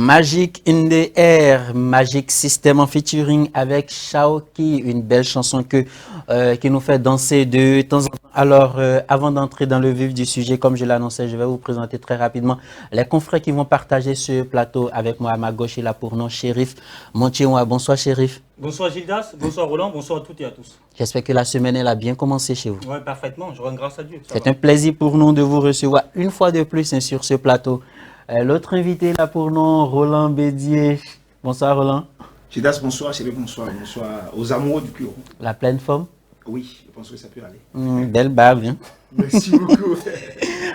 Magic in the Air, Magic System en featuring avec Shaoki, une belle chanson qui nous fait danser de temps en temps. Alors, avant d'entrer dans le vif du sujet, comme je l'annonçais, je vais vous présenter très rapidement les confrères qui vont partager ce plateau avec moi. À ma gauche, il a pour nom Chérif Montchéoua. Bonsoir Chérif. Bonsoir Gildas, bonsoir Roland, bonsoir à toutes et à tous. J'espère que la semaine elle a bien commencé chez vous. Oui, parfaitement, je rends grâce à Dieu. C'est un plaisir pour nous de vous recevoir une fois de plus sur ce plateau. L'autre invité là pour nous, Roland Bédier. Bonsoir Roland. Gildas, bonsoir, Chérif, bonsoir, bonsoir aux amoureux du bureau. La pleine forme? Oui, je pense que ça peut aller. Belle barbe. Hein? Merci beaucoup.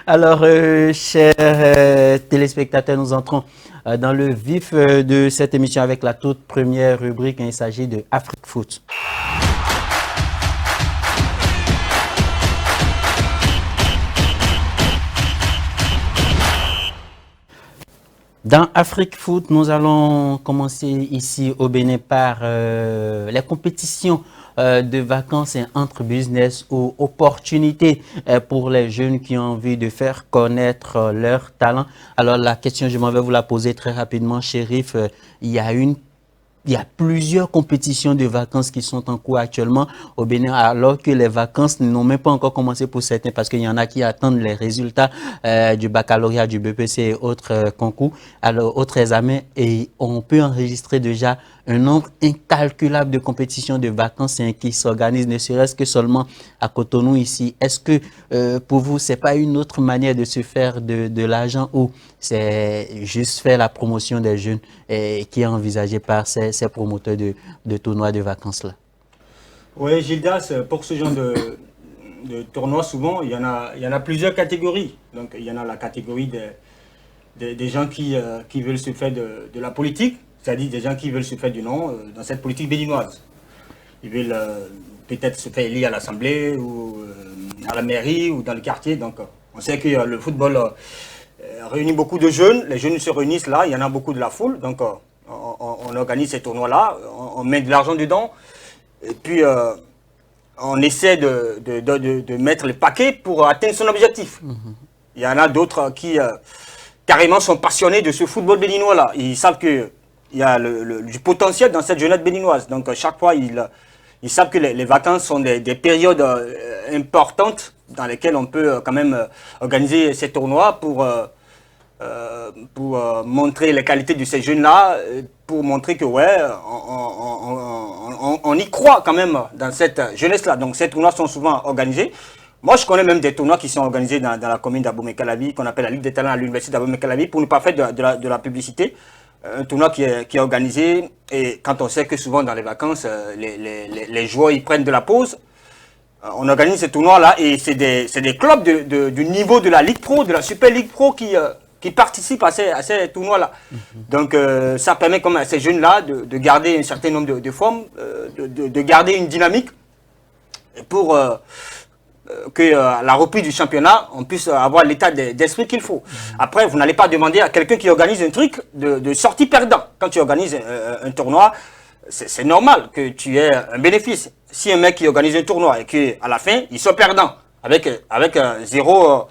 Alors, chers téléspectateurs, nous entrons dans le vif de cette émission avec la toute première rubrique. Il s'agit de Afrique Foot. Dans Afrique Foot, nous allons commencer ici au Bénin par les compétitions de vacances et entre business ou opportunités pour les jeunes qui ont envie de faire connaître leur talent. Alors la question, je m'en vais vous la poser très rapidement, Chérif. Il y a plusieurs compétitions de vacances qui sont en cours actuellement au Bénin, alors que les vacances n'ont même pas encore commencé pour certains, parce qu'il y en a qui attendent les résultats du baccalauréat, du BPC et autres concours, alors autres examens, et on peut enregistrer déjà un nombre incalculable de compétitions de vacances qui s'organisent, ne serait-ce que seulement à Cotonou ici. Est-ce que pour vous, c'est pas une autre manière de se faire de l'argent, ou c'est juste faire la promotion des jeunes qui est envisagée par ces promoteurs de tournois de vacances-là? Oui, Gildas, pour ce genre de tournoi, souvent, il y en a plusieurs catégories. Donc, il y en a la catégorie des gens qui veulent se faire de la politique, c'est-à-dire des gens qui veulent se faire du nom dans cette politique béninoise. Ils veulent peut-être se faire élire à l'Assemblée ou à la mairie ou dans le quartier. Donc, on sait que le football réunit beaucoup de jeunes. Les jeunes se réunissent là, il y en a beaucoup de la foule. Donc, on organise ces tournois-là, on met de l'argent dedans. Et puis, on essaie de mettre le paquet pour atteindre son objectif. Il y en a d'autres qui carrément sont passionnés de ce football béninois-là. Ils savent qu'il y a du potentiel dans cette jeunesse béninoise. Donc, chaque fois, ils savent que les vacances sont des périodes importantes dans lesquelles on peut quand même organiser ces tournois pour montrer les qualités de ces jeunes-là, pour montrer que ouais, on y croit quand même dans cette jeunesse-là. Donc ces tournois sont souvent organisés. Moi, je connais même des tournois qui sont organisés dans la commune d'Abomey-Calavi, qu'on appelle la Ligue des talents à l'université d'Abomey-Calavi, pour ne pas faire de la publicité. Un tournoi qui est organisé, et quand on sait que souvent dans les vacances, les joueurs ils prennent de la pause, on organise ces tournois-là, et c'est des clubs du niveau de la Ligue Pro, de la Super Ligue Pro qui participent à ces tournois-là. Donc ça permet comme à ces jeunes-là de garder un certain nombre de formes, de garder une dynamique pour que à la reprise du championnat, on puisse avoir l'état d'esprit qu'il faut. Après, vous n'allez pas demander à quelqu'un qui organise un truc de sortie perdant. Quand tu organises un tournoi, c'est normal que tu aies un bénéfice. Si un mec qui organise un tournoi et qu'à la fin, il sort perdant avec zéro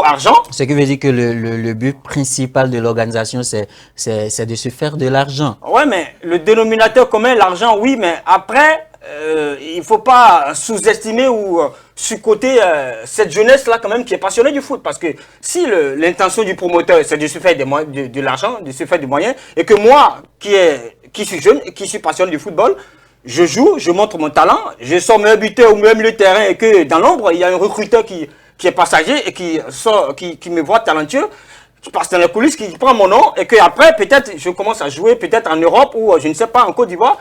argent. Ce qui veut dire que le but principal de l'organisation, c'est de se faire de l'argent. Ouais, mais le dénominateur commun, l'argent, oui, mais après, il ne faut pas sous-estimer ou sous-coter cette jeunesse-là quand même qui est passionnée du foot. Parce que si l'intention du promoteur, c'est de se faire de l'argent, de se faire des moyens, et que moi, qui suis jeune et qui suis passionné du football, je joue, je montre mon talent, je sors meilleur buteur ou meilleur milieu de terrain, et que dans l'ombre, il y a un recruteur qui est passager et qui me voit talentueux, qui passe dans les coulisses, qui prend mon nom, et que après peut-être je commence à jouer peut-être en Europe ou je ne sais pas, en Côte d'Ivoire.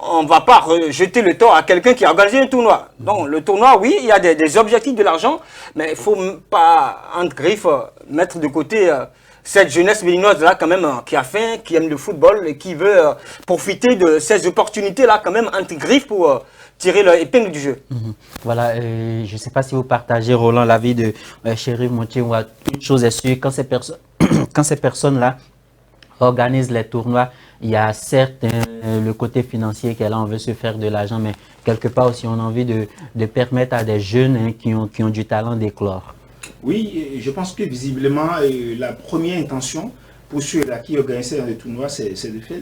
On ne va pas jeter le tort à quelqu'un qui a organisé un tournoi. Donc le tournoi, oui, il y a des objectifs de l'argent, mais il ne faut pas, entre griffes, mettre de côté cette jeunesse béninoise-là quand même qui a faim, qui aime le football et qui veut profiter de ces opportunités-là quand même entre griffes pour tirer leur épingle du jeu. Voilà, je ne sais pas si vous partagez, Roland, l'avis de Chérif Montchéoua. Une chose est sûre, quand ces personnes-là organisent les tournois, il y a certes le côté financier qui est là, on veut se faire de l'argent, mais quelque part aussi on a envie de permettre à des jeunes qui ont du talent d'éclore. Oui, je pense que visiblement, la première intention, pour ceux-là qui organisent le tournoi, c'est le fait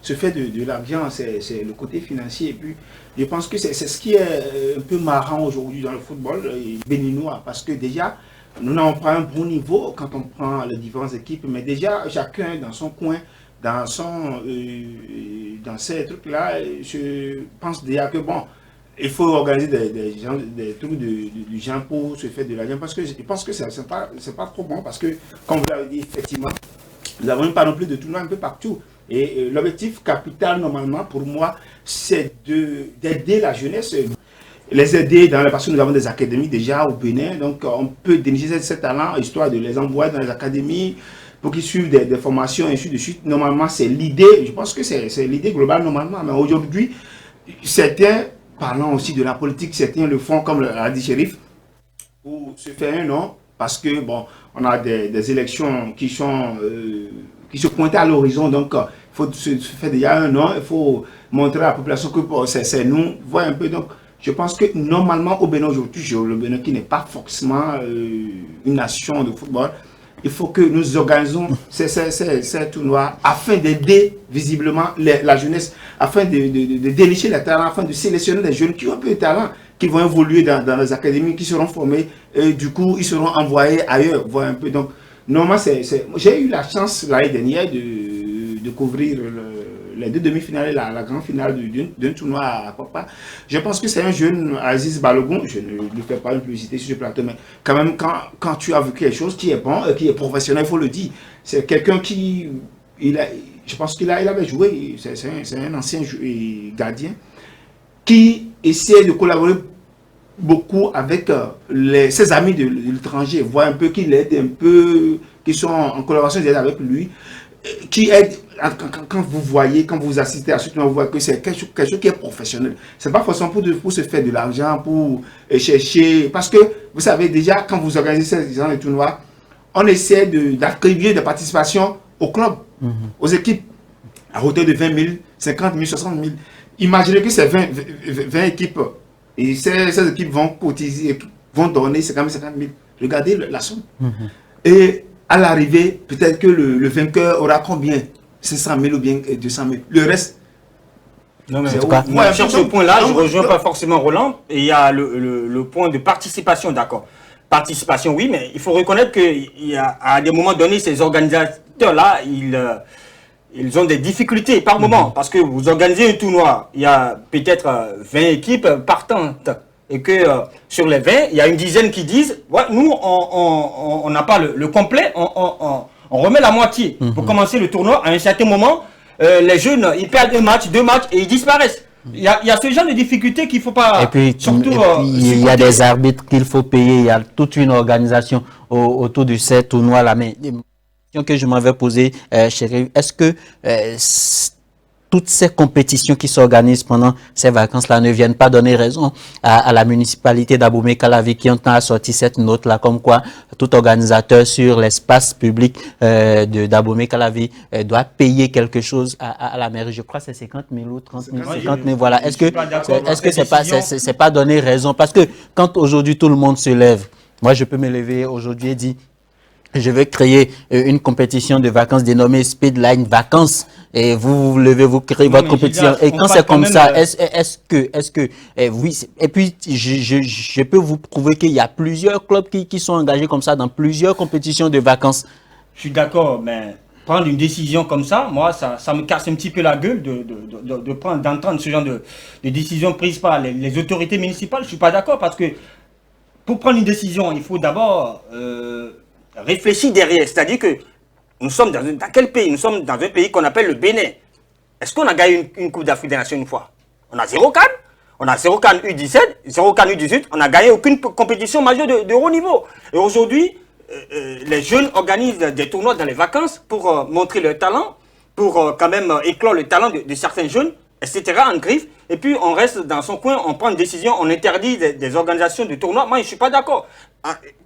ce fait de l'argent, c'est le côté financier. Et puis, je pense que c'est ce qui est un peu marrant aujourd'hui dans le football béninois, parce que déjà, nous n'avons pas un bon niveau quand on prend les différentes équipes, mais déjà, chacun dans son coin, dans ces trucs-là, je pense déjà que bon, il faut organiser des trucs du genre pour se faire de l'argent, parce que je pense que c'est pas trop bon, parce que, comme vous l'avez dit, effectivement, nous n'avons pas non plus de tournois un peu partout. Et l'objectif capital, normalement, pour moi, c'est d'aider la jeunesse, les aider parce que nous avons des académies déjà au Bénin, donc on peut dénicher ces talents, histoire de les envoyer dans les académies, pour qu'ils suivent des formations, et ainsi de suite. Normalement, c'est l'idée, je pense que c'est l'idée globale, normalement. Mais aujourd'hui, certains, parlant aussi de la politique, certains le font, comme l'a dit Chérif, pour se faire un nom, parce que, bon, on a des élections qui se pointent à l'horizon, donc il faut se faire déjà un nom, il faut montrer à la population que c'est nous, voir un peu. Donc, je pense que normalement, au Bénin aujourd'hui, le Bénin qui n'est pas forcément une nation de football, il faut que nous organisons ces tournois afin d'aider visiblement la jeunesse, afin de dénicher les talents, afin de sélectionner des jeunes qui ont un peu de talent, qui vont évoluer dans les académies, qui seront formés, et du coup, ils seront envoyés ailleurs, voir un peu. Donc, normalement, j'ai eu la chance l'année dernière de couvrir les deux demi-finales et la grande finale d'un tournoi à Papa. Je pense que c'est un jeune, Aziz Balogun, je ne lui fais pas une publicité sur ce plateau, mais quand même, quand tu as vu quelque chose qui est bon, qui est professionnel, il faut le dire. C'est quelqu'un qui, je pense qu'il avait joué, c'est un ancien gardien, qui essaie de collaborer beaucoup avec ses amis de l'étranger, voir un peu qui l'aide un peu, qui sont en collaboration avec lui, qui aide quand vous voyez, quand vous assistez à ce tournoi, vous voyez que c'est quelque chose qui est professionnel. C'est pas forcément pour se faire de l'argent, pour chercher, parce que vous savez déjà, quand vous organisez ces gens de tournois, on essaie d'attribuer des participations au club, aux équipes, à hauteur de 20 000, 50 000, 60 000. Imaginez que c'est 20 équipes, et ces équipes vont cotiser, vont donner 50 000, 50 000. Regardez la somme. Et à l'arrivée, peut-être que le vainqueur aura combien? 500 000 ou bien 200 000. Le reste. Non, mais moi, sur ce point-là, je ne rejoins pas forcément Roland. Et il y a le point de participation, d'accord. Participation, oui, mais il faut reconnaître qu'à des moments donnés, ces organisateurs-là, ils ont des difficultés par moment. Parce que vous organisez un tournoi, il y a peut-être 20 équipes partantes. Et que sur les 20, il y a une dizaine qui disent ouais, nous, on n'a pas le complet, on remet la moitié pour commencer le tournoi. À un certain moment, les jeunes, ils perdent un match, 2 matchs et ils disparaissent. Il y a ce genre de difficultés qu'il ne faut pas... Et puis, il y a des arbitres qu'il faut payer, il y a toute une organisation autour de ces tournois-là. Mais la question que je m'avais posée, chérie, est-ce que... toutes ces compétitions qui s'organisent pendant ces vacances-là ne viennent pas donner raison à la municipalité d'Abomey-Calavi qui ont sorti cette note-là, comme quoi tout organisateur sur l'espace public d'Abomey-Calavi doit payer quelque chose à la mairie. Je crois que c'est 50 000 ou 30 000, 50 000, voilà. Est-ce que c'est pas donner raison? Parce que quand aujourd'hui tout le monde se lève, moi je peux me lever aujourd'hui et dire je vais créer une compétition de vacances dénommée Speedline Vacances et vous levez, vous créez votre compétition. Et quand c'est comme ça, est-ce que oui, et puis je peux vous prouver qu'il y a plusieurs clubs qui sont engagés comme ça dans plusieurs compétitions de vacances. Je suis d'accord, mais prendre une décision comme ça, moi, ça me casse un petit peu la gueule d'entendre ce genre de décision prise par les autorités municipales. Je ne suis pas d'accord parce que pour prendre une décision, il faut d'abord réfléchir derrière. C'est-à-dire que nous sommes dans quel pays? Nous sommes dans un pays qu'on appelle le Bénin. Est-ce qu'on a gagné une Coupe d'Afrique des Nations une fois? On a 0 CAN. On a 0 CAN U17, 0 CAN U18. On n'a gagné aucune compétition majeure de haut niveau. Et aujourd'hui, les jeunes organisent des tournois dans les vacances pour montrer leur talent, pour quand même éclore le talent de certains jeunes, etc. en griffe. Et puis on reste dans son coin, on prend une décision, on interdit des organisations de tournois. Moi, je ne suis pas d'accord.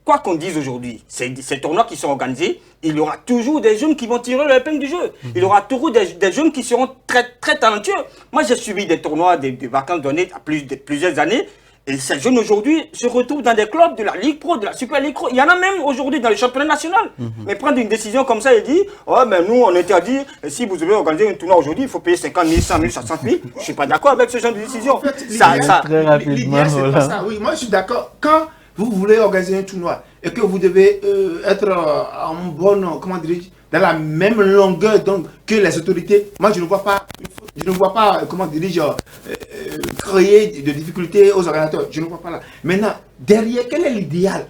Quoi qu'on dise aujourd'hui, ces tournois qui sont organisés, il y aura toujours des jeunes qui vont tirer leur épingle du jeu. Il y aura toujours des jeunes qui seront très, très talentueux. Moi, j'ai suivi des tournois, des vacances données à plusieurs années. Et ces jeunes aujourd'hui se retrouvent dans des clubs de la Ligue Pro, de la Super Ligue Pro. Il y en a même aujourd'hui dans le championnat national. Mais prendre une décision comme ça et dire, oh, mais nous, on interdit, si vous devez organiser un tournoi aujourd'hui, il faut payer 50 000, 100 000, 60 000. Je ne suis pas d'accord avec ce genre de décision. En fait, Très rapidement, l'idéal, c'est pas ça. Oui, moi, je suis d'accord. Quand vous voulez organiser un tournoi et que vous devez être en bonne, comment dirais-je, dans la même longueur donc, que les autorités, moi, je ne vois pas, comment dirais-je, créer de difficultés aux organisateurs. Je ne vois pas là. Maintenant, derrière, quel est l'idéal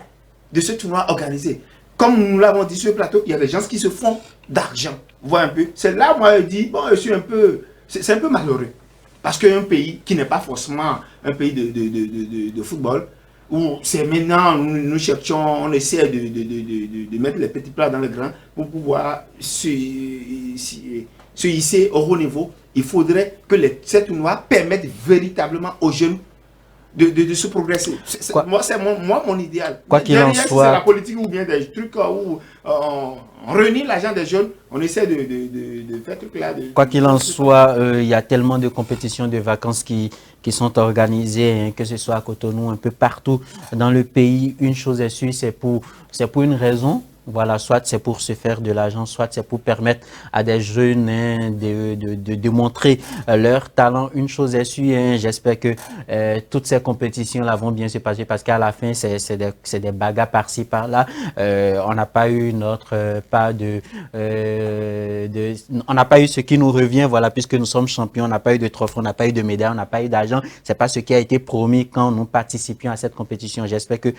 de ce tournoi organisé? Comme nous l'avons dit sur le plateau, il y a des gens qui se font d'argent. Vous voyez un peu. C'est là, moi, je dis, bon, je suis un peu, c'est un peu malheureux. Parce qu'un pays qui n'est pas forcément un pays de football, où c'est maintenant, nous cherchons, on essaie de mettre les petits plats dans le grand pour pouvoir se hisser au haut niveau. Il faudrait que ces tournois permettent véritablement aux jeunes de se progresser. Moi, c'est mon idéal. Quoi qu'il en soit, c'est la politique ou bien des trucs où on réunit l'argent des jeunes, on essaie de faire tout là. Quoi qu'il en soit, il y a tellement de compétitions de vacances qui sont organisées, hein, que ce soit à Cotonou, un peu partout dans le pays. Une chose est sûre, c'est pour une raison. Voilà, soit c'est pour se faire de l'argent, soit c'est pour permettre à des jeunes hein, de montrer leur talent. Une chose est sûre, hein, j'espère que toutes ces compétitions-là vont bien se passer parce qu'à la fin, c'est des bagarres par-ci, par-là. On n'a pas eu on n'a pas eu ce qui nous revient, voilà, puisque nous sommes champions, on n'a pas eu de trophée, on n'a pas eu de médaille, on n'a pas eu d'argent. C'est pas ce qui a été promis quand nous participions à cette compétition. J'espère que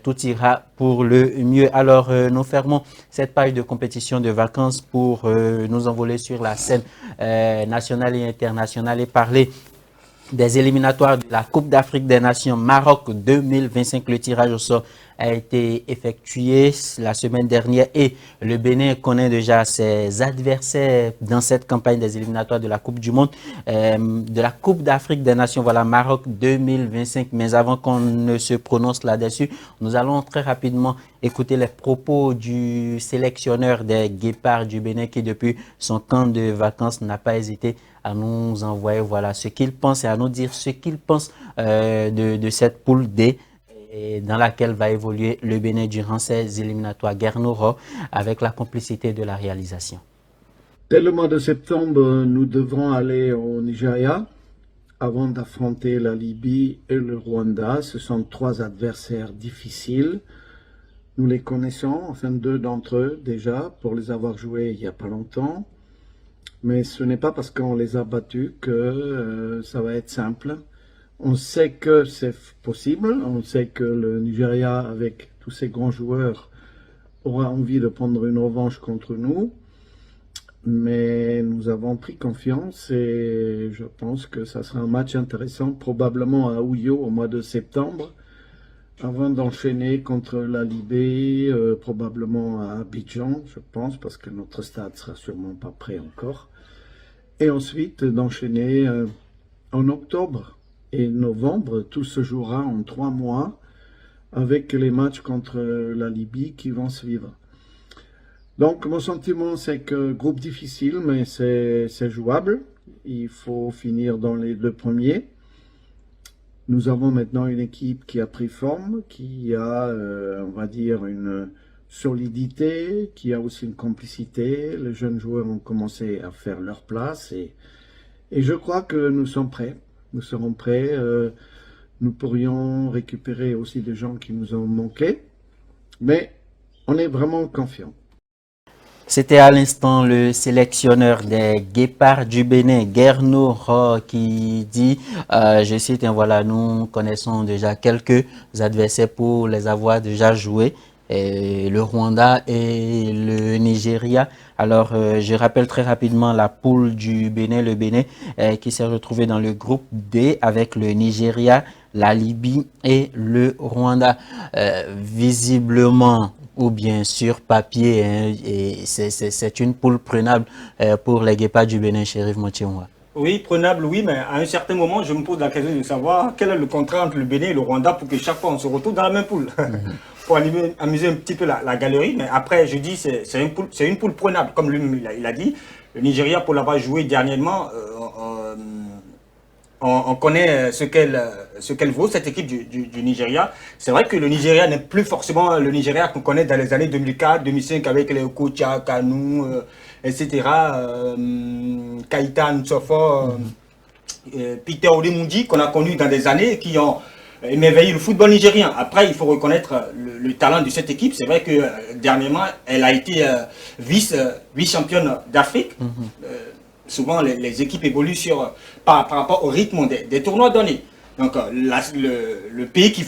tout ira pour le mieux. Alors, nous fermons cette page de compétition de vacances pour nous envoler sur la scène nationale et internationale et parler des éliminatoires de la Coupe d'Afrique des Nations Maroc 2025. Le tirage au sort a été effectué la semaine dernière et le Bénin connaît déjà ses adversaires dans cette campagne des éliminatoires de la Coupe du Monde, de la Coupe d'Afrique des Nations, voilà, Maroc 2025. Mais avant qu'on ne se prononce là-dessus, nous allons très rapidement écouter les propos du sélectionneur des Guépards du Bénin qui, depuis son camp de vacances, n'a pas hésité à nous envoyer voilà, ce qu'il pense et à nous dire ce qu'il pense de cette poule D dans laquelle va évoluer le Bénin durant ces éliminatoires Guerno-Ro avec la complicité de la réalisation. Dès le mois de septembre, nous devrons aller au Nigeria avant d'affronter la Libye et le Rwanda. Ce sont trois adversaires difficiles. Nous les connaissons, enfin deux d'entre eux déjà, pour les avoir joués il n'y a pas longtemps. Mais ce n'est pas parce qu'on les a battus que ça va être simple. On sait que c'est possible, on sait que le Nigeria, avec tous ses grands joueurs, aura envie de prendre une revanche contre nous. Mais nous avons pris confiance et je pense que ça sera un match intéressant, probablement à Ouyo au mois de septembre, avant d'enchaîner contre la Libye, probablement à Abidjan, je pense, parce que notre stade sera sûrement pas prêt encore. Et ensuite d'enchaîner en octobre et novembre, tout se jouera en 3 mois avec les matchs contre la Libye qui vont suivre. Donc mon sentiment c'est que groupe difficile mais c'est jouable. Il faut finir dans les 2 premiers. Nous avons maintenant une équipe qui a pris forme, qui a on va dire une solidité, qui a aussi une complicité. Les jeunes joueurs ont commencé à faire leur place et je crois que nous sommes prêts. Nous serons prêts. Nous pourrions récupérer aussi des gens qui nous ont manqué. Mais on est vraiment confiants. C'était à l'instant le sélectionneur des Guépards du Bénin, Guerno Ro, qui dit, je cite, voilà, nous connaissons déjà quelques adversaires pour les avoir déjà joués. Le Rwanda et le Nigeria. Alors, je rappelle très rapidement la poule du Bénin, le Bénin qui s'est retrouvé dans le groupe D avec le Nigeria, la Libye et le Rwanda. Visiblement, ou bien sur papier, hein, c'est une poule prenable pour les Guépards du Bénin, Chérif Motiomwa. Oui, prenable, oui, mais à un certain moment, je me pose la question de savoir quel est le contrat entre le Bénin et le Rwanda pour que chaque fois on se retrouve dans la même poule. Pour amuser un petit peu la galerie, mais après, je dis c'est une poule prenable, comme lui il a dit. Le Nigeria, pour l'avoir joué dernièrement, on connaît ce qu'elle vaut, cette équipe du Nigeria. C'est vrai que le Nigeria n'est plus forcément le Nigeria qu'on connaît dans les années 2004, 2005 avec les Okocha, Kanu, etc. Kaita Nsofo, Peter Olemundi, qu'on a connu dans des années, qui ont émerveillé le football nigérien. Après, il faut reconnaître le talent de cette équipe. C'est vrai que dernièrement, elle a été vice-championne d'Afrique. Souvent, les équipes évoluent par rapport au rythme des tournois donnés. Donc, le pays qui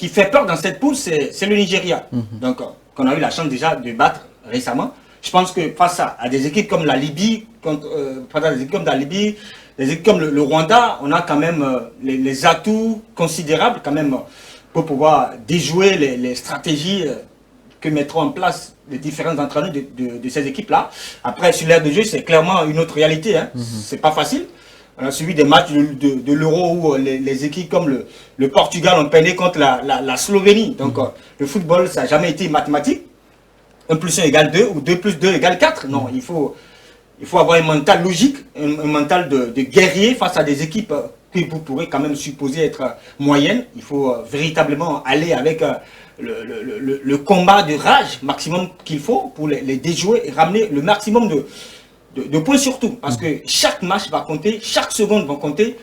fait peur dans cette poule, c'est le Nigeria. Donc, qu'on a eu la chance déjà de battre récemment. Je pense que face à des équipes comme la Libye, des équipes comme le Rwanda, on a quand même les atouts considérables quand même pour pouvoir déjouer les stratégies que mettront en place les différents entraîneurs de ces équipes-là. Après, sur l'aire de jeu, c'est clairement une autre réalité. Hein. C'est pas facile. On a suivi des matchs de l'Euro où les équipes comme le Portugal ont peiné contre la Slovénie. Donc, le football, ça n'a jamais été mathématique. 1 plus 1 égale 2 ou 2 plus 2 égale 4. Non, il faut avoir un mental logique, un mental de guerrier face à des équipes que vous pourrez quand même supposer être moyennes. Il faut véritablement aller avec le combat de rage maximum qu'il faut pour les déjouer et ramener le maximum de points surtout. Parce que chaque match va compter, chaque seconde va compter.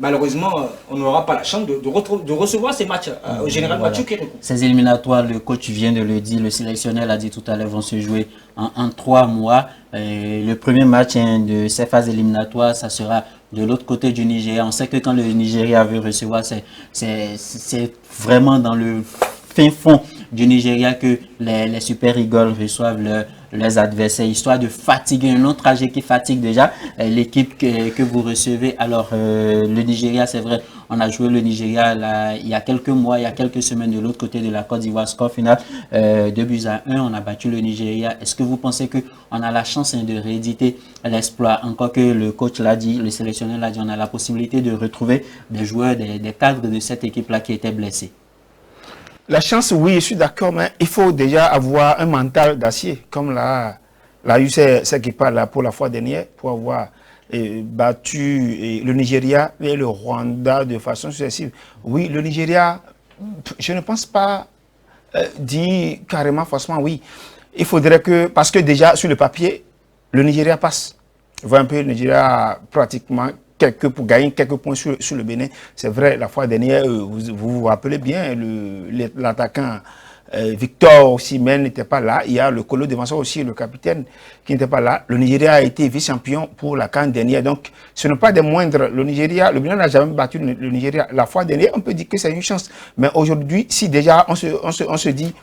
Malheureusement, on n'aura pas la chance de recevoir ces matchs au Général Mathieu Kérékou. Ces éliminatoires, le coach vient de le dire, le sélectionneur l'a dit tout à l'heure, vont se jouer en 3 mois. Le premier match de ces phases éliminatoires, ça sera de l'autre côté du Nigeria. On sait que quand le Nigeria veut recevoir, c'est vraiment dans le fin fond du Nigeria que les Super Eagles reçoivent leurs adversaires, histoire de fatiguer un long trajet qui fatigue déjà l'équipe que vous recevez. Alors, le Nigeria, c'est vrai, on a joué le Nigeria là, il y a quelques mois, il y a quelques semaines de l'autre côté de la Côte d'Ivoire, score final 2-1, on a battu le Nigeria. Est-ce que vous pensez qu'on a la chance de rééditer l'exploit? Encore que le coach l'a dit, le sélectionneur l'a dit, on a la possibilité de retrouver des joueurs, des cadres de cette équipe-là qui étaient blessés. La chance, oui, je suis d'accord, mais il faut déjà avoir un mental d'acier, comme l'a eu cette équipe-là pour la fois dernière, pour avoir battu le Nigeria et le Rwanda de façon successive. Oui, le Nigeria, je ne pense pas dire carrément, forcément, oui. Il faudrait que, parce que déjà, sur le papier, le Nigeria passe. Vous voyez un peu, le Nigeria pratiquement pour gagner quelques points sur le Bénin. C'est vrai, la fois dernière, vous rappelez bien, l'attaquant Victor Osimhen n'était pas là. Il y a le colo défenseur aussi, le capitaine, qui n'était pas là. Le Nigeria a été vice-champion pour la CAN dernière. Donc, ce n'est pas des moindres. Le Bénin n'a jamais battu le Nigeria. La fois dernière, on peut dire que c'est une chance. Mais aujourd'hui, si déjà on se dit,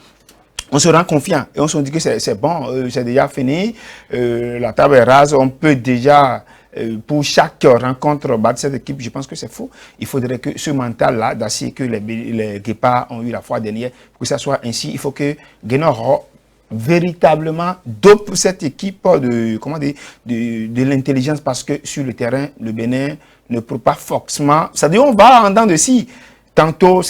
on se rend confiant et on se dit que c'est bon, c'est déjà fini, la table est rase, on peut déjà... pour chaque rencontre battre cette équipe, je pense que c'est faux. Il faudrait que ce mental-là, d'acier que les Guépards ont eu la fois dernière, pour que ça soit ainsi, il faut que Guénoro véritablement dope cette équipe de l'intelligence, parce que sur le terrain, le Bénin ne peut pas forcément... C'est-à-dire on va en dents de scie. Tantôt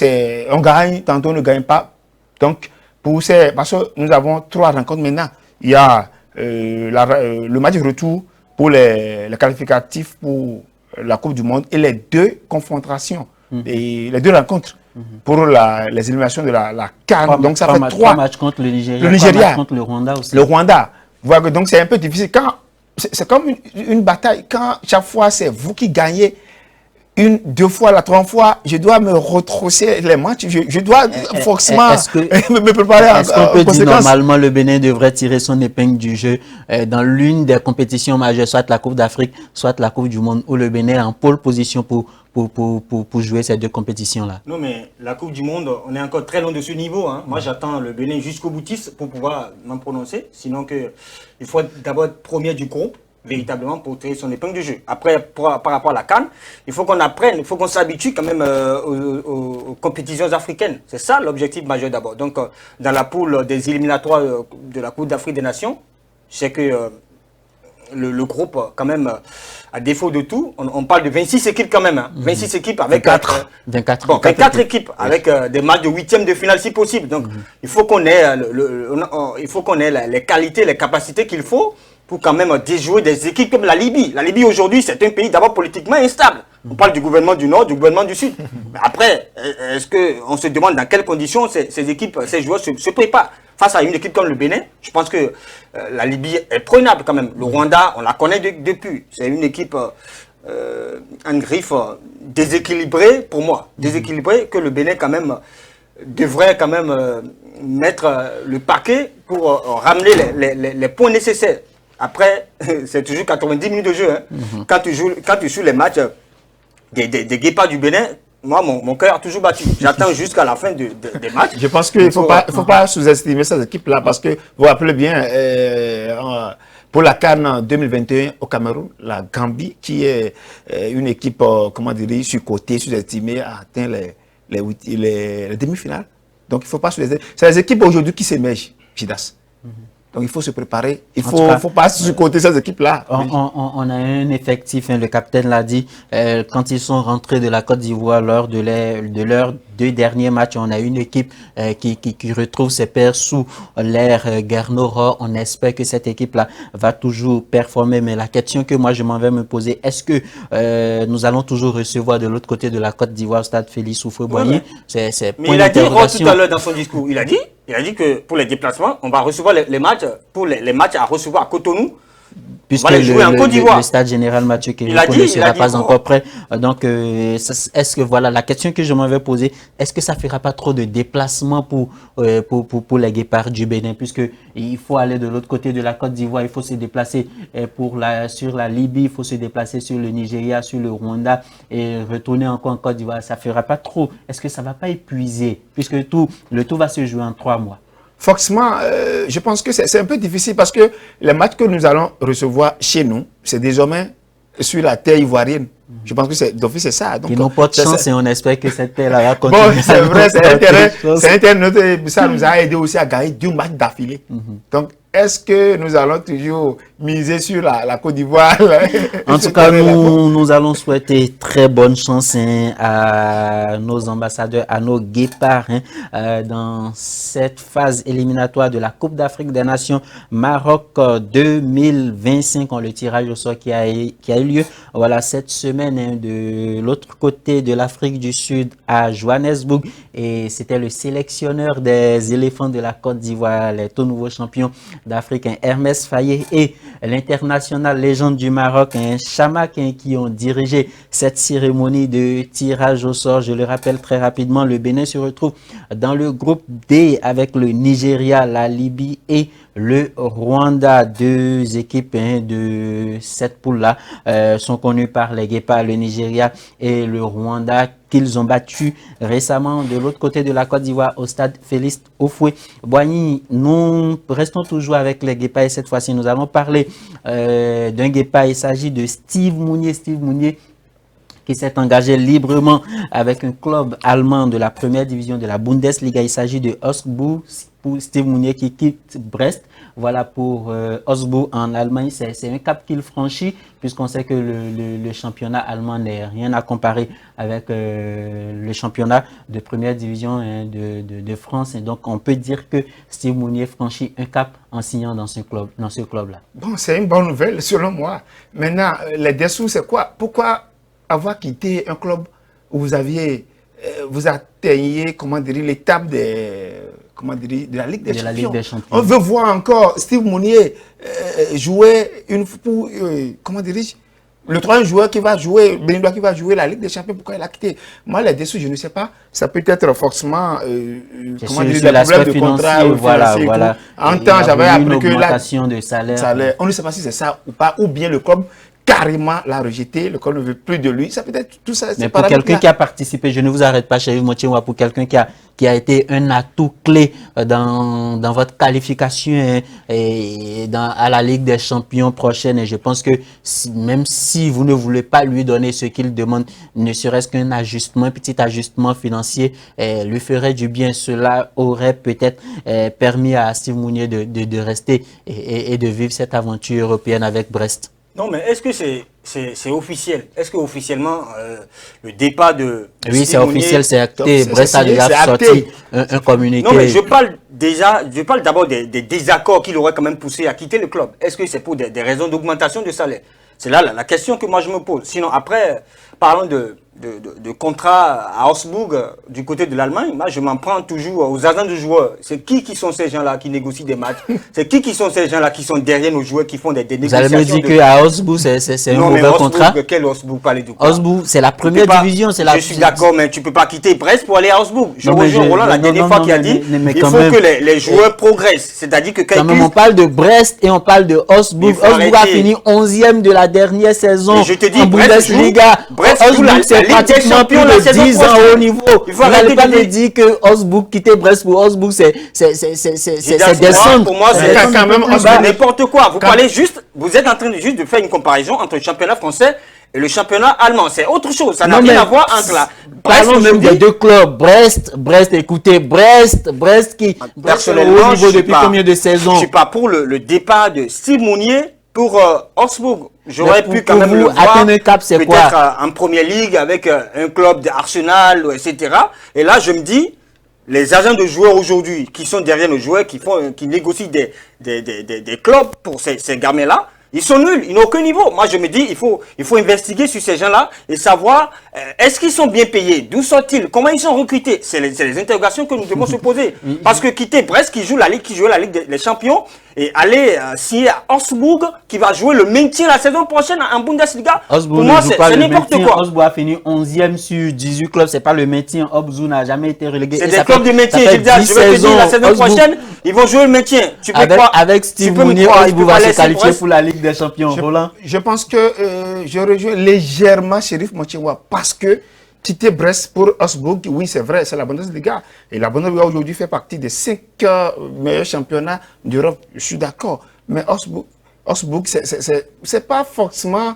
on gagne, tantôt on ne gagne pas. Donc, parce que nous avons 3 rencontres maintenant. Il y a le match de retour pour les qualificatifs pour la Coupe du Monde et les 2 confrontations, et les 2 rencontres pour les éliminations de la CAN. Donc ça fait 3 matchs contre le Nigeria, 3 Nigeria, matchs contre le Rwanda aussi. Le Rwanda. Voilà, donc c'est un peu difficile. C'est comme une bataille. Quand chaque fois c'est vous qui gagnez, 1, 2 fois, la 3e fois, je dois me retrousser les matchs. Je dois forcément me préparer. Est-ce qu'on peut dire normalement le Bénin devrait tirer son épingle du jeu dans l'une des compétitions majeures, soit la Coupe d'Afrique, soit la Coupe du Monde, où le Bénin est en pole position pour jouer ces 2 compétitions-là? Non, mais la Coupe du Monde, on est encore très loin de ce niveau. Hein. Moi, j'attends le Bénin jusqu'au boutiste pour pouvoir m'en prononcer. Sinon, il faut d'abord être premier du groupe, véritablement, pour tirer son épingle du jeu. Après, par rapport à la CAN, il faut qu'on apprenne, il faut qu'on s'habitue quand même aux compétitions africaines. C'est ça l'objectif majeur d'abord. Donc, dans la poule des éliminatoires de la Coupe d'Afrique des Nations, je sais que le groupe, quand même, à défaut de tout, on parle de 26 équipes quand même. Hein. 26 équipes avec 24 équipes avec des matchs de 8e de finale si possible. Donc, il faut qu'on ait, les qualités, les capacités qu'il faut pour quand même déjouer des équipes comme la Libye. La Libye aujourd'hui, c'est un pays d'abord politiquement instable. On parle du gouvernement du Nord, du gouvernement du Sud. Mais après, est-ce qu'on se demande dans quelles conditions ces équipes, ces joueurs se préparent face à une équipe comme le Bénin? Je pense que la Libye est prenable quand même. Le Rwanda, on la connaît depuis. C'est une équipe en griffe déséquilibrée pour moi. Déséquilibrée que le Bénin quand même devrait quand même mettre le paquet pour ramener les points nécessaires. Après, c'est toujours 90 minutes de jeu. Hein. Quand tu joues les matchs des Guépards du Bénin, moi, mon cœur a toujours battu. J'attends jusqu'à la fin des matchs. Je pense qu'il ne faut pas sous-estimer cette équipe-là parce que, vous vous rappelez bien, pour la CAN 2021 au Cameroun, la Gambie, qui est une équipe, comment dire, surcotée, sous-estimée, a atteint les demi-finales. Donc, il ne faut pas sous-estimer. C'est les équipes aujourd'hui qui s'émergent, Chidas. Donc, il faut se préparer. Il ne faut pas surcoter ces équipes-là. On a un effectif, hein, le capitaine l'a dit, quand ils sont rentrés de la Côte d'Ivoire lors de leurs 2 derniers matchs, on a une équipe qui retrouve ses pairs sous l'ère Garnora. On espère que cette équipe-là va toujours performer. Mais la question que moi, je m'en vais me poser, est-ce que nous allons toujours recevoir de l'autre côté de la Côte d'Ivoire, Stade Félix Houphouët-Boigny? Mais il a dit tout à l'heure dans son discours, il a dit que pour les déplacements, on va recevoir les matchs, pour les matchs à recevoir à Cotonou. Puisque le stade général Mathieu Kérékou ne sera pas encore prêt. Donc, est-ce que, voilà, la question que je m'avais posée, est-ce que ça ne fera pas trop de déplacements pour les Guépards du Bénin, puisqu'il faut aller de l'autre côté de la Côte d'Ivoire, il faut se déplacer sur la Libye, il faut se déplacer sur le Nigeria, sur le Rwanda, et retourner encore en Côte d'Ivoire. Ça ne fera pas trop. Est-ce que ça ne va pas épuiser, puisque le tout va se jouer en 3 mois? Forcément, je pense que c'est un peu difficile parce que les matchs que nous allons recevoir chez nous, c'est désormais sur la terre ivoirienne. Je pense que c'est ça. Donc, ils n'ont pas de chance et on espère que cette terre-là va continuer. Bon, c'est vrai, ça nous a aidé aussi à gagner 2 matchs d'affilée. Donc, est-ce que nous allons toujours miser sur la Côte d'Ivoire? En tout cas, nous allons souhaiter très bonne chance à nos ambassadeurs, à nos Guépards dans cette phase éliminatoire de la Coupe d'Afrique des Nations Maroc 2025. Le tirage au sort qui a eu lieu cette semaine de l'autre côté de l'Afrique du Sud à Johannesburg. Et c'était le sélectionneur des éléphants de la Côte d'Ivoire, les tout nouveaux champions d'Afrique, Hermès Faye, et l'international légende du Maroc, Chamak, qui ont dirigé cette cérémonie de tirage au sort. Je le rappelle très rapidement, le Bénin se retrouve dans le groupe D avec le Nigeria, la Libye et le Rwanda. 2 équipes de cette poule-là sont connues par les Guépards, le Nigeria et le Rwanda, qu'ils ont battu récemment de l'autre côté de la Côte d'Ivoire au stade Félix Houphouët-Boigny. Nous restons toujours avec les Guépards et cette fois-ci nous allons parler d'un Guépard. Il s'agit de Steve Mounier. Steve Mounier qui s'est engagé librement avec un club allemand de la première division de la Bundesliga. Il s'agit de Augsbourg. Pour Steve Mounier qui quitte Brest, pour Augsbourg en Allemagne, c'est un cap qu'il franchit, puisqu'on sait que le championnat allemand n'est rien à comparer avec le championnat de première division de France. Et donc, on peut dire que Steve Mounier franchit un cap en signant dans ce club-là. Bon, c'est une bonne nouvelle, selon moi. Maintenant, les dessous, c'est quoi? Pourquoi avoir quitté un club où vous atteignez, comment dire, l'étape de la Ligue des Champions. On veut voir encore Steve Mounier jouer comment dirais-je, le 3e joueur qui va jouer, Béninois qui va jouer la Ligue des Champions. Pourquoi il a quitté? Moi, là-dessus, je ne sais pas. Ça peut être forcément comment dire, des problèmes de contrat. Voilà. En temps, j'avais appris que l'augmentation de salaire. On ne sait pas si c'est ça ou pas, ou bien le club carrément l'a rejeté, le club ne veut plus de lui. Ça peut être tout ça. Mais pour quelqu'un qui a participé, je ne vous arrête pas, Chérif Motiwa, pour quelqu'un qui a été un atout clé dans votre qualification à la Ligue des Champions prochaine. Et je pense que même si vous ne voulez pas lui donner ce qu'il demande, ne serait-ce qu'un ajustement, un petit ajustement financier, lui ferait du bien. Cela aurait peut-être permis à Steve Mounier de rester et de vivre cette aventure européenne avec Brest. Non, mais est-ce que c'est officiel? Est-ce que officiellement le départ de oui, c'est officiel, c'est acté. Brest a déjà sorti un communiqué. Non, mais je parle déjà, je parle d'abord des désaccords qui l'auraient quand même poussé à quitter le club. Est-ce que c'est pour des raisons d'augmentation de salaire? C'est là la question que moi je me pose. Sinon, après, parlons de contrat à Augsbourg du côté de l'Allemagne, moi je m'en prends toujours aux agents de joueurs. C'est qui sont ces gens-là qui négocient des matchs? C'est qui sont ces gens-là qui sont derrière nos joueurs qui font des négociations? Vous allez me dire qu'à Augsbourg, c'est un mauvais contrat? Quel Augsbourg? Parlez de quoi? Augsbourg, c'est la première division. Je suis d'accord, mais tu ne peux pas quitter Brest pour aller à Augsbourg. Je rejoins Roland la dernière fois qui a dit il faut que les joueurs progressent. C'est-à-dire que quand même, on parle de Brest et on parle de Augsbourg. Augsbourg a fini 11e de la dernière saison. Je te dis, en Bundesliga. Augsbourg, c'est pratiquement plus de 10 ans au niveau. Vous n'allez pas me dire que Augsbourg, quitter Brest pour Augsbourg, c'est descendre. Pour moi, c'est quand même n'importe quoi. Vous parlez juste, vous êtes en train juste de faire une comparaison entre le championnat français et le championnat allemand. C'est autre chose. Ça n'a rien à voir entre la. Parlons même des deux clubs. Brest, écoutez, Brest qui personnellement, au niveau depuis combien de saisons? Je suis pas pour le départ de Steve Mounier pour Augsbourg. J'aurais pu quand même le voir peut-être en première ligue avec un club d'Arsenal, etc. Et là, je me dis, les agents de joueurs aujourd'hui qui sont derrière nos joueurs, qui négocient des clubs pour ces gamins-là, ils sont nuls, ils n'ont aucun niveau. Moi, je me dis, il faut investiguer sur ces gens-là et savoir, est-ce qu'ils sont bien payés? D'où sont-ils? Comment ils sont recrutés? C'est les interrogations que nous devons se poser. Parce que quitter Brest, qui joue la Ligue des Champions, et aller signer à Augsbourg, qui va jouer le maintien la saison prochaine en Bundesliga, pour moi, c'est n'importe quoi. Augsbourg a fini 11e sur 18 clubs, c'est pas le maintien. Augsbourg n'a jamais été relégué. C'est des clubs de maintien, je vais te dire, la saison prochaine, ils vont jouer le maintien. Tu peux avec Steve Mounier, Augsbourg va se qualifier pour la Ligue des Champions. Roland? Je pense que je rejoins légèrement Chérif Mochewa parce que quitter Brest pour Augsbourg, oui, c'est vrai, c'est la Bundesliga. Et la Bundesliga aujourd'hui fait partie des 5 meilleurs championnats d'Europe. Je suis d'accord. Mais Augsbourg, c'est pas forcément.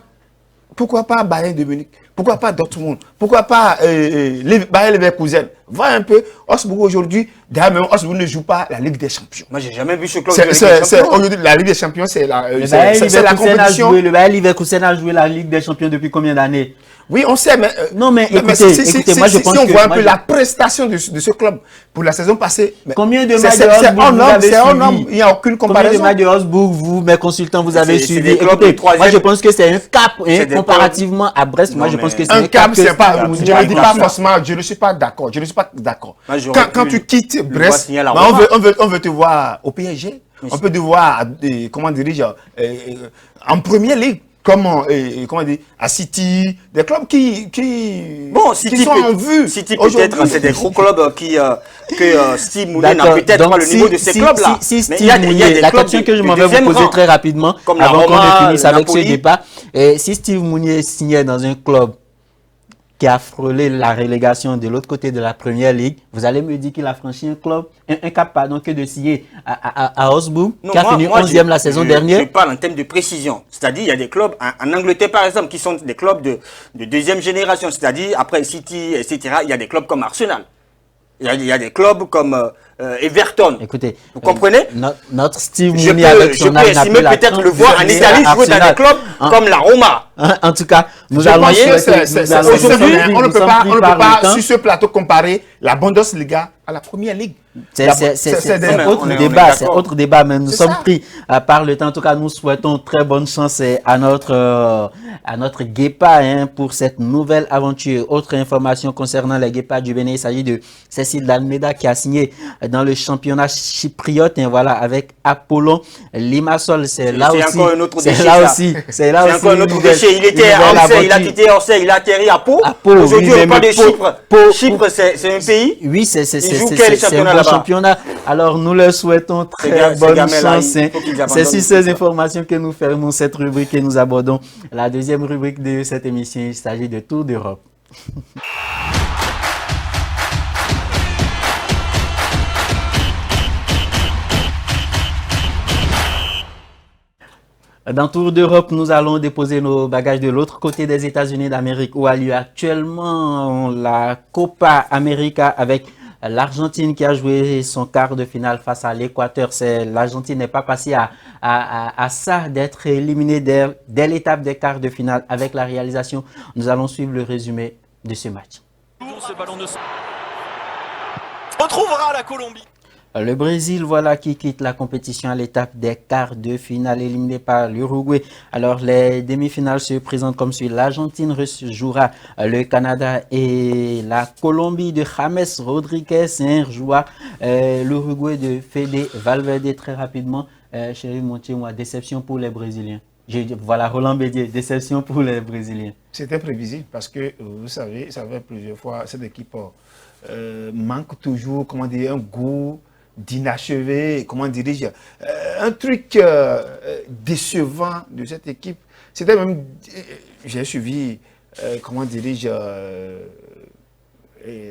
Pourquoi pas Bayern de Munich? Pourquoi pas Dortmund? Pourquoi pas Bayern Leverkusen? Vois un peu, Augsbourg aujourd'hui, d'ailleurs, Augsbourg ne joue pas la Ligue des Champions. Moi, j'ai jamais vu ce club de Ligue des Champions. Aujourd'hui, la Ligue des Champions, c'est la compétition. Le Bayern Leverkusen a joué la Ligue des Champions depuis combien d'années? Oui, on sait, mais non, mais écoutez, moi je pense si on voit un peu la prestation de ce club pour la saison passée, combien de matchs de Augsbourg vous avez suivi? Il n'y a aucune comparaison. Combien de matchs de Augsbourg, vous, mes consultants, vous avez suivi? Écoutez, moi je pense que c'est un cap comparativement à Brest. Moi je pense que c'est un cap. C'est pas. Je ne dis pas forcément. Je ne suis pas d'accord. Je ne suis pas d'accord. Quand tu quittes Brest, on veut te voir au PSG. On peut te voir, comment dirige, en première ligue. Comment dire, à City, des clubs qui sont en vue. City peut-être, c'est des gros clubs que Steve Mounier n'a peut-être pas le niveau de ces clubs-là. Si Steve Mounier, la question que je m'en vais vous poser très rapidement, avant qu'on ne finisse avec ce débat, si Steve Mounier signait dans un club qui a frôlé la relégation de l'autre côté de la Première Ligue, vous allez me dire qu'il a franchi un cap que de signer à Augsbourg, qui a fini 11e la saison dernière. Je parle en termes de précision. C'est-à-dire, il y a des clubs en Angleterre, par exemple, qui sont des clubs de deuxième génération. C'est-à-dire, après City, etc., il y a des clubs comme Arsenal. Il y a des clubs comme Everton. Écoutez, vous comprenez? Notre Steve Mounier avec son âge n'a plus la peut-être le voir en Italie jouer dans des clubs comme la Roma. En tout cas, nous allons aujourd'hui, on ne peut pas sur ce plateau comparer la Bundesliga à la Première Ligue. C'est autre débat, mais nous sommes pris par le temps. En tout cas, nous souhaitons très bonne chance à notre Guépa pour cette nouvelle aventure. Autre information concernant les Guépas du Bénin, il s'agit de Cécile d'Almeida qui a signé dans le championnat chypriote, voilà, avec Apollon Limassol. C'est là aussi. Encore un autre déchet. C'est là aussi. Encore un autre déchet. Il était à Orsay, il a quitté Orsay, il a atterri à Pau. Aujourd'hui, on parle de Chypre. Chypre, c'est un pays. Oui, c'est un bon championnat. Alors, nous leur souhaitons très bonne chance. C'est sur ces informations que nous fermons cette rubrique et nous abordons la deuxième rubrique de cette émission. Il s'agit de Tour d'Europe. Dans Tour d'Europe, nous allons déposer nos bagages de l'autre côté des États-Unis d'Amérique où a lieu actuellement la Copa América avec l'Argentine qui a joué son quart de finale face à l'Équateur. L'Argentine n'est pas passée à ça d'être éliminée dès l'étape des quarts de finale. Avec la réalisation, nous allons suivre le résumé de ce match. Ce ballon de retrouvera la Colombie. Le Brésil, voilà, qui quitte la compétition à l'étape des quarts de finale, éliminé par l'Uruguay. Alors, les demi-finales se présentent comme suit. L'Argentine jouera le Canada et la Colombie de James Rodriguez jouera l'Uruguay de Fede Valverde. Très rapidement. Chéri Montier, moi, déception pour les Brésiliens. Voilà, Roland Bédier, déception pour les Brésiliens. C'était prévisible parce que, vous savez, ça fait plusieurs fois, cette équipe manque toujours, comment dire, un goût d'inachevé, comment dirais-je, un truc décevant de cette équipe. C'était même, j'ai suivi, comment dirais-je,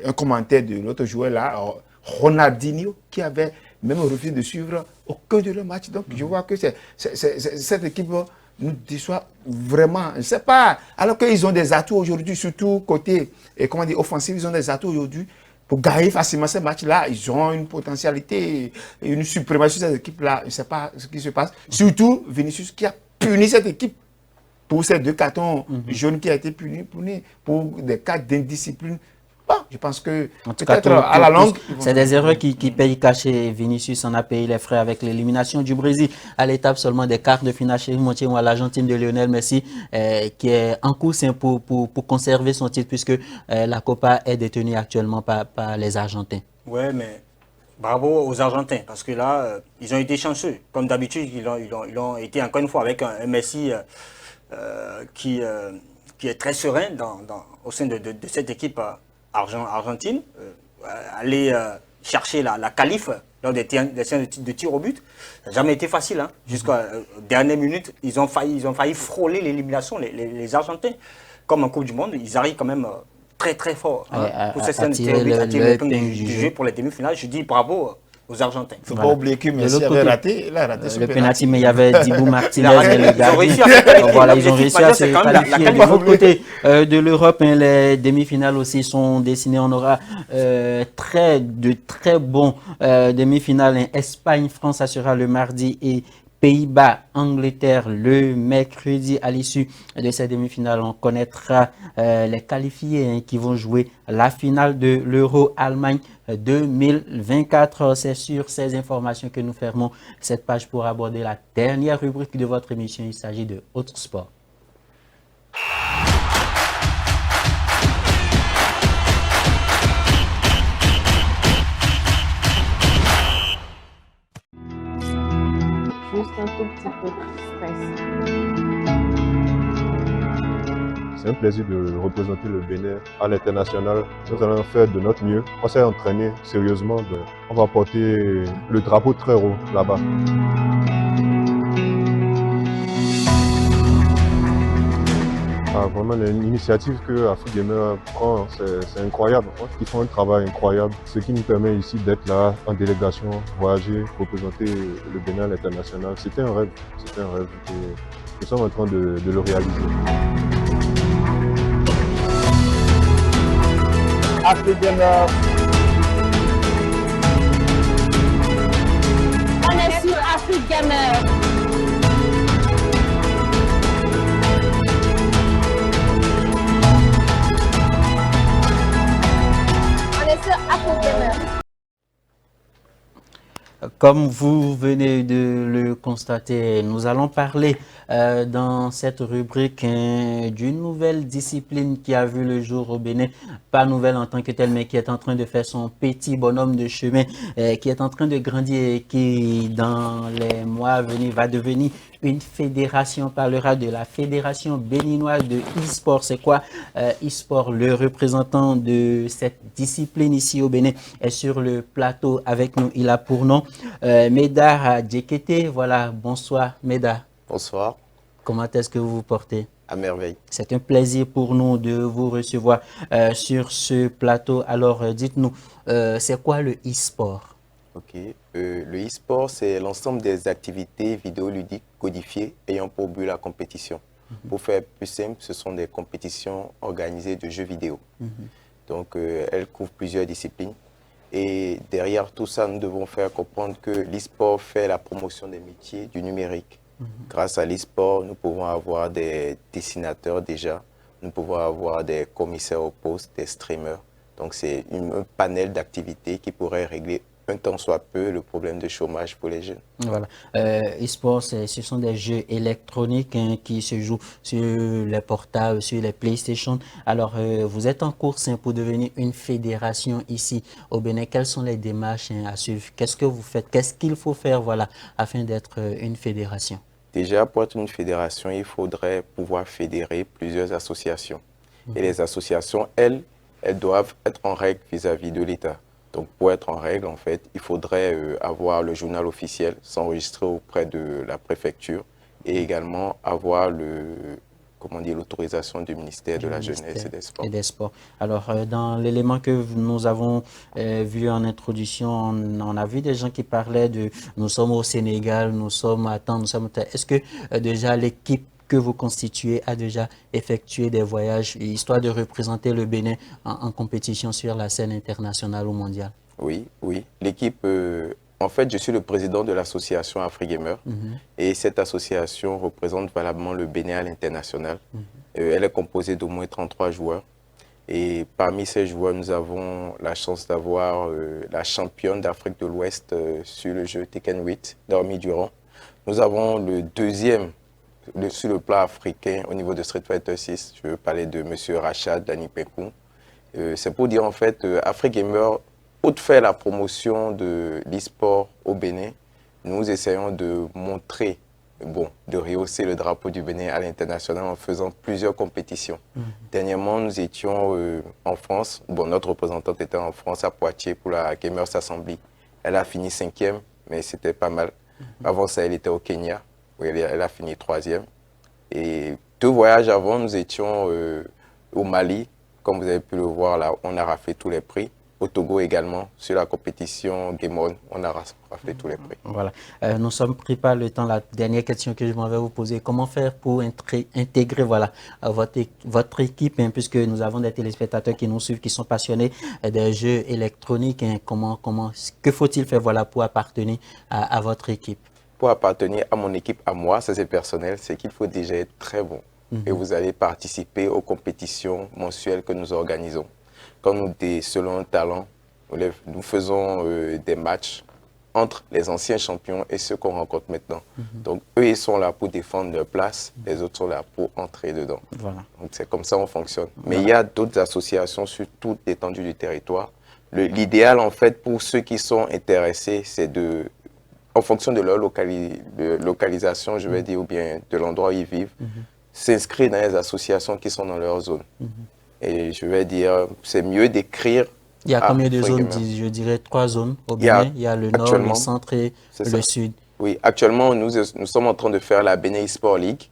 un commentaire de l'autre joueur là, Ronaldinho, qui avait même refusé de suivre aucun de leurs matchs. Donc je vois que cette équipe nous déçoit vraiment. Je ne sais pas, alors qu'ils ont des atouts aujourd'hui, surtout côté comment dire, offensif, ils ont des atouts aujourd'hui. Pour gagner facilement ces matchs-là, ils ont une potentialité, une suprématie sur cette équipe-là. Je ne sais pas ce qui se passe. Surtout Vinicius qui a puni cette équipe pour ces 2 cartons jaunes qui a été puni pour des cas d'indiscipline. Bon, je pense que peut-être à la longue... C'est des erreurs qui payent caché. Vinicius en a payé les frais avec l'élimination du Brésil à l'étape seulement des quarts de finale chez l'Argentine de Lionel Messi, qui est en course pour conserver son titre puisque la Copa est détenue actuellement par les Argentins. Ouais, mais bravo aux Argentins parce que là, ils ont été chanceux. Comme d'habitude, ils ont été encore une fois avec un Messi qui est très serein au sein de cette équipe argentine, aller chercher la qualif lors des séances de tir au but. Ça n'a jamais été facile. Hein. Jusqu'à dernière minute, ils ont failli frôler l'élimination, les Argentins. Comme en Coupe du Monde, ils arrivent quand même très très fort pour ces séances de tir au but, à tirer l'épingle du jeu pour les demi-finales. Je dis bravo aux Argentins. Il ne faut pas oublier que Messi avait raté, le penalty, mais il y avait Dibou Martinez et le gardien. Ils ont réussi à se qualifier. De l'autre côté de l'Europe, les demi-finales aussi sont dessinées. On aura de très bons demi-finales. Espagne-France, ça sera le mardi et Pays-Bas, Angleterre le mercredi. À l'issue de cette demi-finale, on connaîtra les qualifiés qui vont jouer la finale de l'Euro Allemagne 2024. C'est sur ces informations que nous fermons cette page pour aborder la dernière rubrique de votre émission. Il s'agit de Autres Sports. Juste un tout petit peu de stress. C'est un plaisir de représenter le Bénin à l'international. Nous allons faire de notre mieux. On s'est entraîné sérieusement. On va porter le drapeau très haut là-bas. Vraiment, l'initiative que Afrique Gamer prend, c'est incroyable. Ils font un travail incroyable, ce qui nous permet ici d'être là en délégation, voyager, représenter le Bénin à l'international. C'était un rêve et nous sommes en train de le réaliser. Afrique Gamer. On est sur Afrique Gamer. Comme vous venez de le constater, nous allons parler dans cette rubrique d'une nouvelle discipline qui a vu le jour au Bénin. Pas nouvelle en tant que telle, mais qui est en train de faire son petit bonhomme de chemin, qui est en train de grandir et qui, dans les mois à venir, va devenir une fédération. On parlera de la Fédération béninoise de e-sport. C'est quoi e-sport? Le représentant de cette discipline ici au Bénin est sur le plateau avec nous. Il a pour nom Meda Djekete. Voilà, bonsoir Meda. Bonsoir. Comment est-ce que vous vous portez? À merveille. C'est un plaisir pour nous de vous recevoir sur ce plateau. Alors, dites-nous, c'est quoi le e-sport? Ok. Le e-sport, c'est l'ensemble des activités vidéoludiques codifiées ayant pour but la compétition. Pour faire plus simple, ce sont des compétitions organisées de jeux vidéo. Donc, elles couvrent plusieurs disciplines. Et derrière tout ça, nous devons faire comprendre que l'e-sport fait la promotion des métiers du numérique. Grâce à l'e-sport, nous pouvons avoir des dessinateurs déjà, nous pouvons avoir des commissaires au poste, des streamers. Donc c'est un panel d'activités qui pourrait régler un tant soit peu le problème de chômage pour les jeunes. Voilà. E-sport, ce sont des jeux électroniques qui se jouent sur les portables, sur les PlayStation. Alors, vous êtes en course pour devenir une fédération ici au Bénin. Quelles sont les démarches à suivre? Qu'est-ce que vous faites? Qu'est-ce qu'il faut faire voilà, afin d'être une fédération? Déjà, pour être une fédération, il faudrait pouvoir fédérer plusieurs associations. Et les associations, elles doivent être en règle vis-à-vis de l'État. Donc, pour être en règle, en fait, il faudrait avoir le journal officiel, s'enregistrer auprès de la préfecture et également avoir l'autorisation du ministère de la Jeunesse et des Sports. Alors, dans l'élément que nous avons vu en introduction, on a vu des gens qui parlaient de « nous sommes au Sénégal, nous sommes à temps, nous sommes… » Est-ce que déjà l'équipe que vous constituez a déjà effectué des voyages, histoire de représenter le Bénin en compétition sur la scène internationale ou mondiale? Oui. L'équipe, en fait, je suis le président de l'association AfriGamer et cette association représente valablement le Bénin à l'international. Elle est composée d'au moins 33 joueurs et parmi ces joueurs, nous avons la chance d'avoir la championne d'Afrique de l'Ouest sur le jeu Tekken 8, Naomi Durand. Nous avons le deuxième sur le plan africain au niveau de Street Fighter 6, je veux parler de M. Rachad Dani Pekou. C'est pour dire en fait, AfriGamer, outre faire la promotion de l'e-sport au Bénin, nous essayons de montrer, de rehausser le drapeau du Bénin à l'international en faisant plusieurs compétitions. Dernièrement, nous étions en France, notre représentante était en France à Poitiers pour la Gamers Assembly. Elle a fini 5e, mais c'était pas mal. Avant ça, elle était au Kenya. Oui, elle a fini 3e. Et 2 voyages avant, nous étions au Mali. Comme vous avez pu le voir, là, on a raflé tous les prix. Au Togo également, sur la compétition Game On, on a raflé tous les prix. Voilà. Nous sommes pris par le temps. La dernière question que je m'en vais vous poser, comment faire pour intégrer voilà, votre équipe, puisque nous avons des téléspectateurs qui nous suivent, qui sont passionnés des jeux électroniques. Que faut-il faire voilà, pour appartenir à votre équipe? Pour appartenir à mon équipe, à moi, ça c'est personnel, c'est qu'il faut déjà être très bon. Et vous allez participer aux compétitions mensuelles que nous organisons. Quand nous décelons un talent, nous faisons des matchs entre les anciens champions et ceux qu'on rencontre maintenant. Donc eux, ils sont là pour défendre leur place, les autres sont là pour entrer dedans. Voilà. Donc c'est comme ça qu'on fonctionne. Mais il y a d'autres associations sur toute l'étendue du territoire. L'idéal en fait pour ceux qui sont intéressés, c'est en fonction de leur localisation, je vais dire, ou bien de l'endroit où ils vivent, s'inscrire dans les associations qui sont dans leur zone. Et je vais dire, c'est mieux d'écrire. Il y a combien de zones? Je dirais 3 zones au Bénin. Il y a le nord, le centre et le sud. Oui, actuellement, nous sommes en train de faire la Bénin eSport League.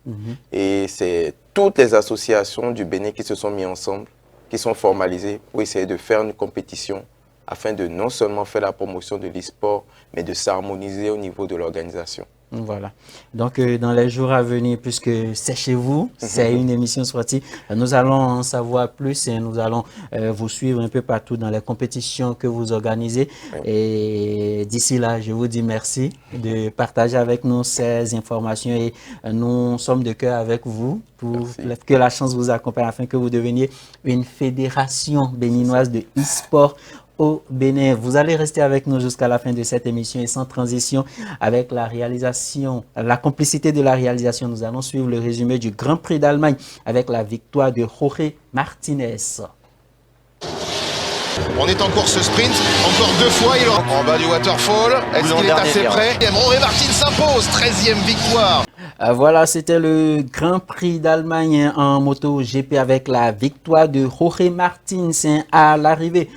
Et c'est toutes les associations du Bénin qui se sont mises ensemble, qui sont formalisées pour essayer de faire une compétition afin de non seulement faire la promotion de l'e-sport, mais de s'harmoniser au niveau de l'organisation. Voilà. Donc, dans les jours à venir, puisque c'est chez vous, c'est une émission sortie, nous allons en savoir plus et nous allons vous suivre un peu partout dans les compétitions que vous organisez. Et d'ici là, je vous dis merci de partager avec nous ces informations et nous sommes de cœur avec vous pour que la chance vous accompagne afin que vous deveniez une fédération béninoise de e-sport au Bénin. Vous allez rester avec nous jusqu'à la fin de cette émission et sans transition avec la réalisation, la complicité de la réalisation. Nous allons suivre le résumé du Grand Prix d'Allemagne avec la victoire de Jorge Martinez. On est en course sprint, encore 2 fois, il est en bas du waterfall. Est-ce qu'il est assez prêt? Jorge Martinez s'impose, 13e victoire. Voilà, c'était le Grand Prix d'Allemagne en moto GP avec la victoire de Jorge Martins à l'arrivée.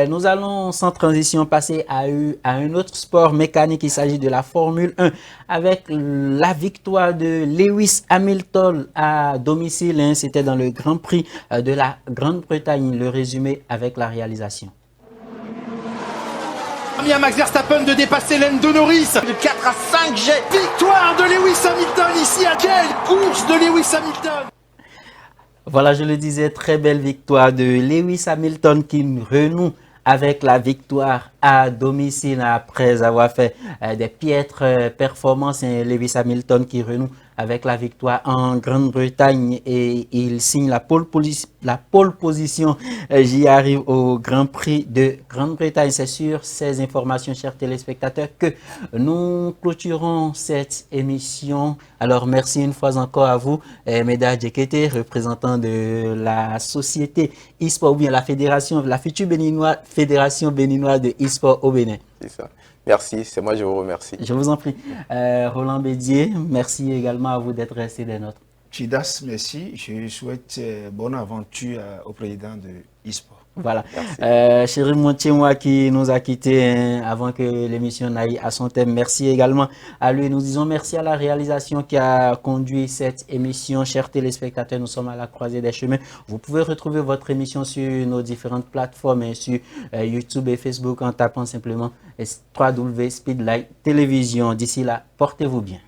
Nous allons sans transition passer à un autre sport mécanique. Il s'agit de la Formule 1 avec la victoire de Lewis Hamilton à domicile. C'était dans le Grand Prix de la Grande-Bretagne. Le résumé avec la réalisation. À Max Verstappen de dépasser Lando Norris de 4 à 5 jets. Victoire de Lewis Hamilton ici. À quelle course de Lewis Hamilton! Voilà, je le disais, très belle victoire de Lewis Hamilton qui renoue avec la victoire à domicile après avoir fait des piètres performances. Lewis Hamilton qui renoue avec la victoire en Grande-Bretagne et il signe la pole position. J'y arrive au Grand Prix de Grande-Bretagne. C'est sur ces informations, chers téléspectateurs, que nous clôturons cette émission. Alors, merci une fois encore à vous, Meda Djekete, représentant de la société e-sport ou bien la fédération, la future fédération béninoise de e-sport au Bénin. C'est ça. Merci, c'est moi, je vous remercie. Je vous en prie. Roland Bédier, merci également à vous d'être resté des nôtres. Chidas, merci. Je souhaite bonne aventure au président de e-sport. Voilà. Chéri Montier-moi qui nous a quittés avant que l'émission n'aille à son thème. Merci également à lui. Nous disons merci à la réalisation qui a conduit cette émission. Chers téléspectateurs, nous sommes à la croisée des chemins. Vous pouvez retrouver votre émission sur nos différentes plateformes et sur YouTube et Facebook en tapant simplement www.speedlight télévision. D'ici là, portez-vous bien.